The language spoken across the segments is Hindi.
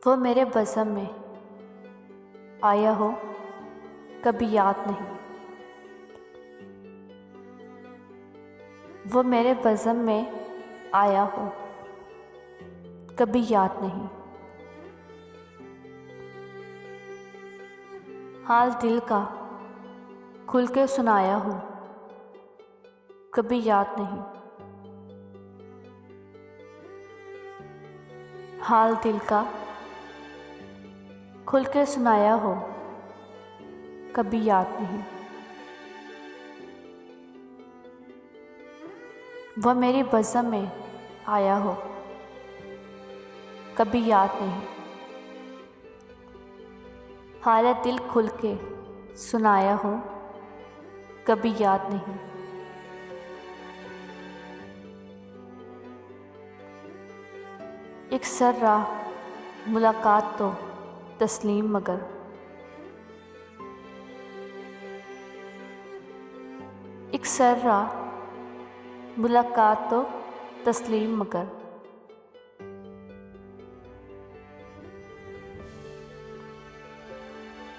वो मेरे बज़म में आया हो कभी याद नहीं। वो मेरे बज़म में आया हो कभी याद नहीं। हाल दिल का खुल के सुनाया हो कभी याद नहीं। हाल दिल का खुल के सुनाया हो कभी याद नहीं। वह मेरी बज़म में आया हो कभी याद नहीं। हालत दिल खुल के सुनाया हो कभी याद नहीं। एक सर्रा मुलाकात तो तस्लीम मगर, एक सर्रा मुलाकात तो तस्लीम मगर।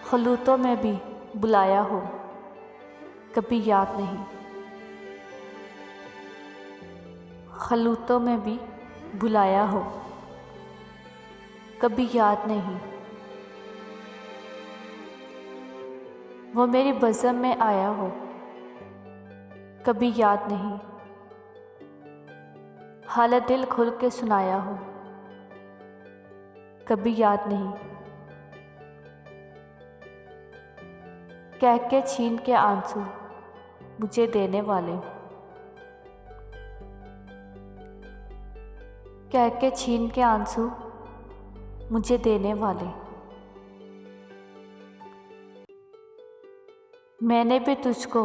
खलूतों में भी बुलाया हो कभी याद नहीं। खलूतों में भी बुलाया हो कभी याद नहीं। वो मेरी बज़म में आया हो कभी याद नहीं। हालत दिल खुल के सुनाया हो कभी याद नहीं। कह के छीन के आंसू मुझे देने वाले, कह के छीन के आंसू मुझे देने वाले। मैंने भी तुझको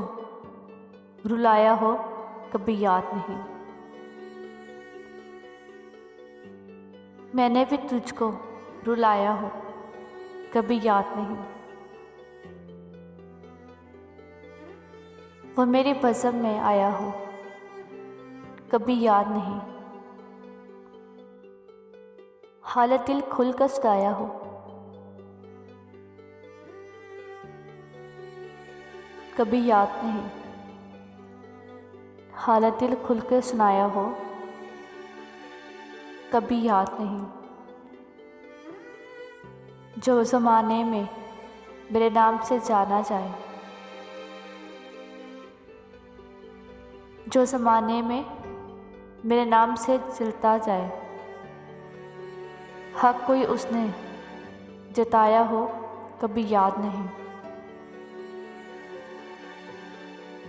रुलाया हो कभी याद नहीं। मैंने भी तुझको रुलाया हो कभी याद नहीं। वो मेरी बज़म में आया हो कभी याद नहीं। हालत दिल खुल कर सुनाया हो कभी याद नहीं। हालत दिल खुल कर सुनाया हो कभी याद नहीं। जो ज़माने में मेरे नाम से जाना जाए, जो ज़माने में मेरे नाम से चलता जाए। हक कोई उसने जताया हो कभी याद नहीं।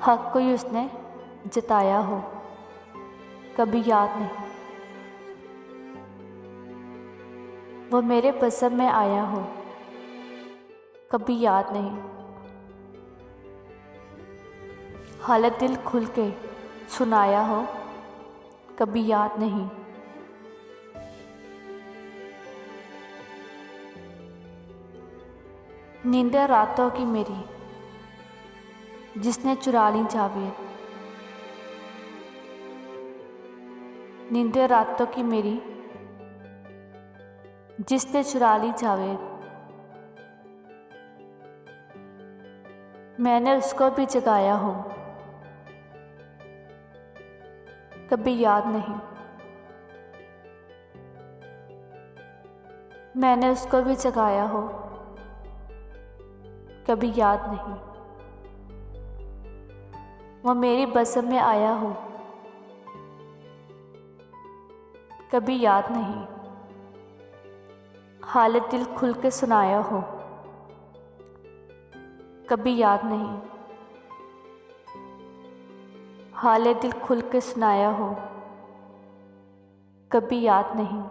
हक कोई उसने जताया हो कभी याद नहीं। वो मेरे बज़म में आया हो कभी याद नहीं। हालत दिल खुल के सुनाया हो कभी याद नहीं। नींदें रातों की मेरी जिसने चुरा ली जावेद। नींदें रातों की मेरी जिसने चुरा ली जावेद। मैंने उसको भी जगाया हो कभी याद नहीं। मैंने उसको भी जगाया हो कभी याद नहीं। वो मेरी बज़म में आया हो कभी याद नहीं। हालत दिल खुल के सुनाया हो कभी याद नहीं। हालत दिल खुल के सुनाया हो कभी याद नहीं।